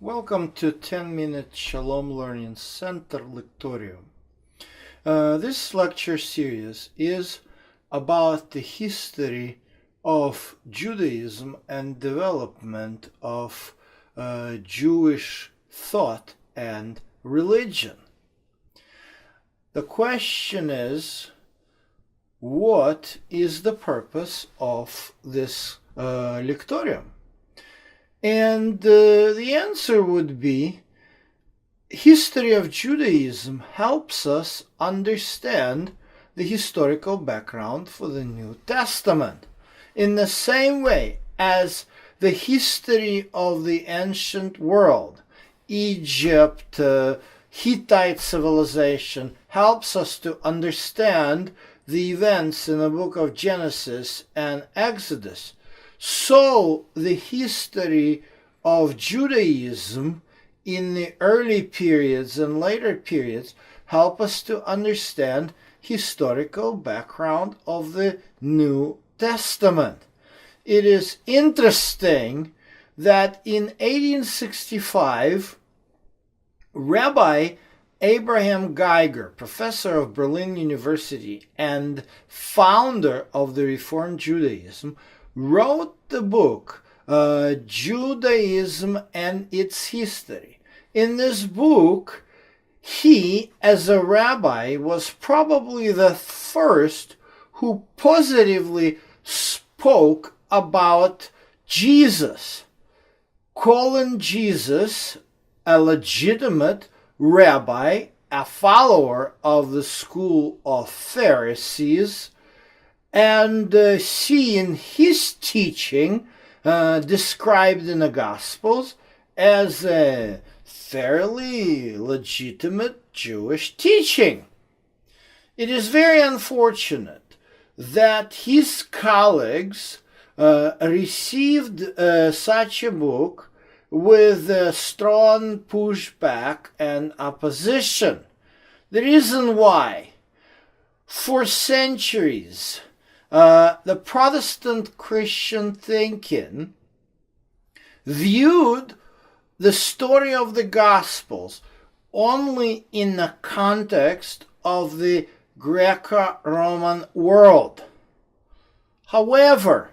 Welcome to 10-Minute Shalom Learning Center Lectorium. This lecture series is about the history of Judaism and development of Jewish thought and religion. The question is, what is the purpose of this lectorium? And the answer would be, history of Judaism helps us understand the historical background for the New Testament, in the same way as the history of the ancient world, Egypt, Hittite civilization, helps us to understand the events in the book of Genesis and Exodus. So the history of Judaism in the early periods and later periods help us to understand historical background of the New Testament. It is interesting that in 1865, Rabbi Abraham Geiger, professor of Berlin University and founder of the Reformed Judaism, wrote the book Judaism and Its History. In this book, he, as a rabbi, was probably the first who positively spoke about Jesus, calling Jesus a legitimate rabbi, a follower of the school of Pharisees, and seeing his teaching described in the Gospels as a fairly legitimate Jewish teaching. It is very unfortunate that his colleagues received such a book with strong pushback and opposition. The reason why, for centuries, the Protestant Christian thinking viewed the story of the Gospels only in the context of the Greco-Roman world. However,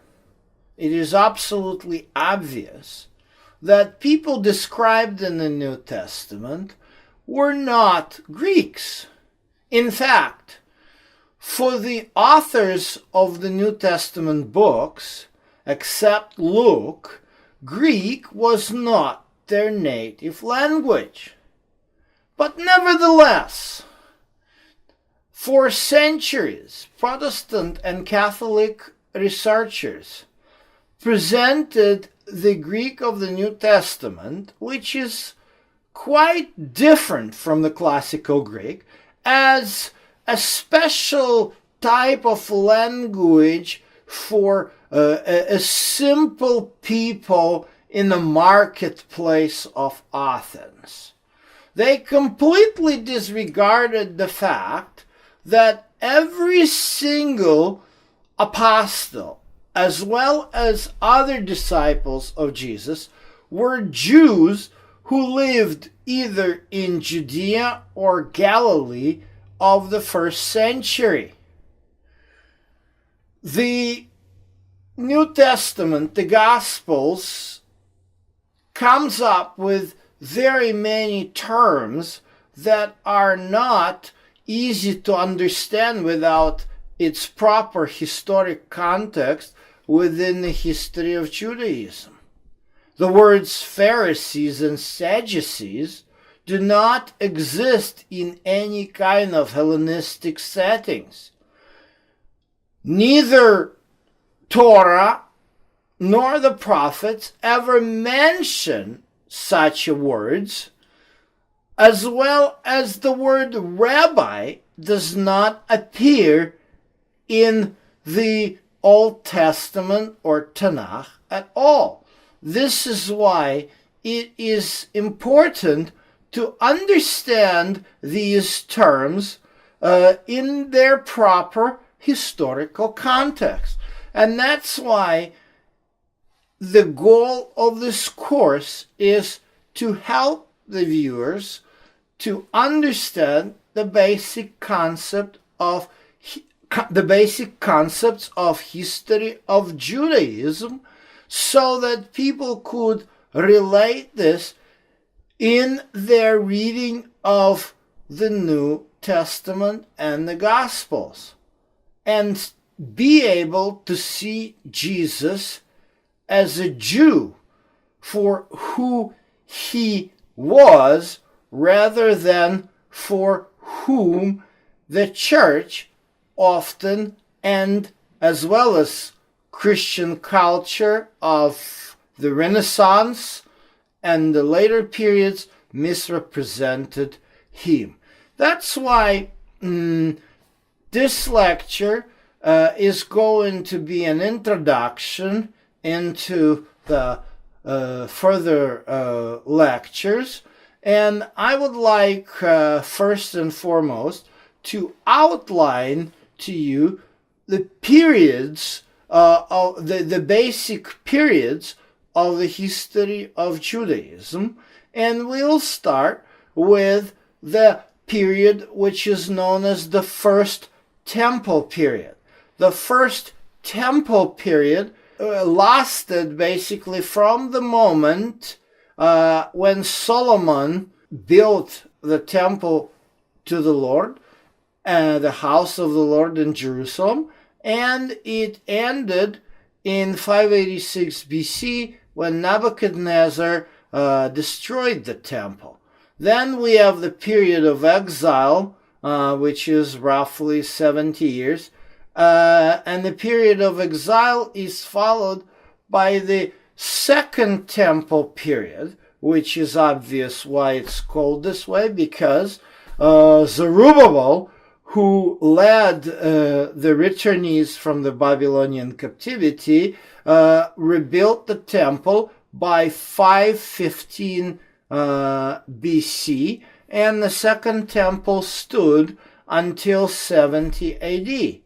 it is absolutely obvious that people described in the New Testament were not Greeks. In fact, for the authors of the New Testament books, except Luke, Greek was not their native language. But nevertheless, for centuries, Protestant and Catholic researchers presented the Greek of the New Testament, which is quite different from the classical Greek, as a special type of language for a simple people in the marketplace of Athens. They completely disregarded the fact that every single apostle, as well as other disciples of Jesus, were Jews who lived either in Judea or Galilee of the first century. The New Testament, the Gospels, comes up with very many terms that are not easy to understand without its proper historic context within the history of Judaism. The words Pharisees and Sadducees do not exist in any kind of Hellenistic settings. Neither Torah nor the prophets ever mention such words, as well as the word rabbi does not appear in the Old Testament or Tanakh at all. This is why it is important to understand these terms in their proper historical context. And that's why the goal of this course is to help the viewers to understand the basic concepts of history of Judaism, so that people could relate this in their reading of the New Testament and the Gospels, and be able to see Jesus as a Jew for who he was, rather than for whom the church often, and as well as Christian culture of the Renaissance and the later periods, misrepresented him. That's why this lecture is going to be an introduction into the further lectures, and I would like first and foremost to outline to you the periods, the basic periods of the history of Judaism, and we'll start with the period which is known as the First Temple period. The First Temple period lasted basically from the moment when Solomon built the temple to the Lord, the house of the Lord in Jerusalem, and it ended in 586 BC when Nebuchadnezzar destroyed the temple. Then we have the period of exile, which is roughly 70 years, and the period of exile is followed by the Second Temple period, which is obvious why it's called this way, because Zerubbabel, who led the returnees from the Babylonian captivity, rebuilt the temple by 515 BC, and the Second Temple stood until 70 AD.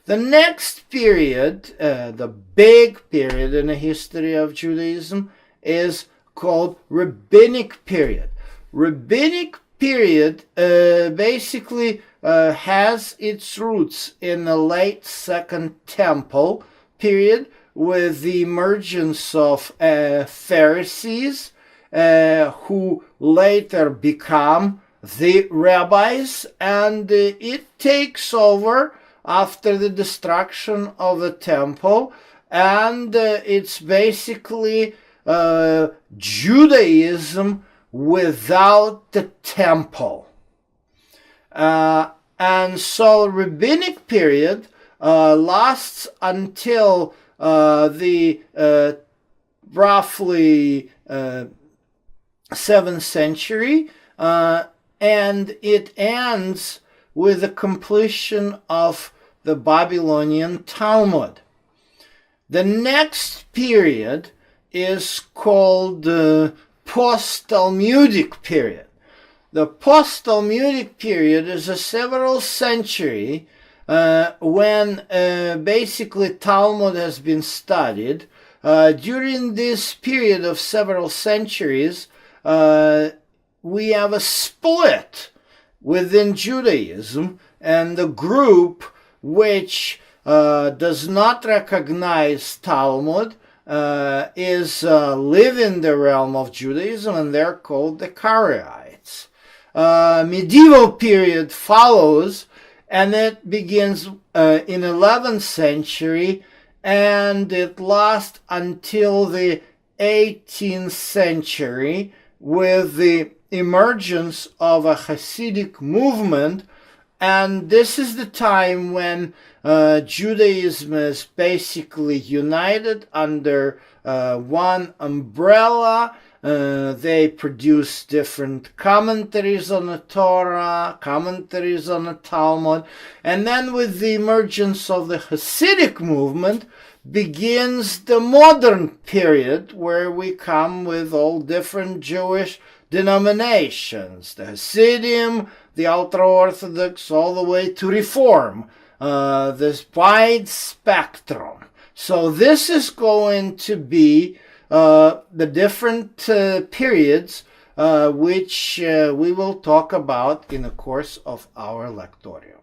The next period, the big period in the history of Judaism, is called Rabbinic period. Rabbinic period basically has its roots in the late Second Temple period, with the emergence of Pharisees, who later become the rabbis, and it takes over after the destruction of the temple, and it's basically Judaism without the temple. And so Rabbinic period lasts until the roughly 7th century, and it ends with the completion of the Babylonian Talmud. The next period is called the Post-Talmudic period. The post-Talmudic period is a several century when basically Talmud has been studied. During this period of several centuries, we have a split within Judaism, and the group which does not recognize Talmud is live in the realm of Judaism, and they're called the Karaites. Medieval period follows, and it begins in 11th century, and it lasts until the 18th century with the emergence of a Hasidic movement, and this is the time when Judaism is basically united under one umbrella. They produce different commentaries on the Torah, commentaries on the Talmud, and then with the emergence of the Hasidic movement begins the modern period, where we come with all different Jewish denominations, the Hasidim, the ultra-Orthodox, all the way to Reform, this wide spectrum. So this is going to be the different periods which we will talk about in the course of our lectorium.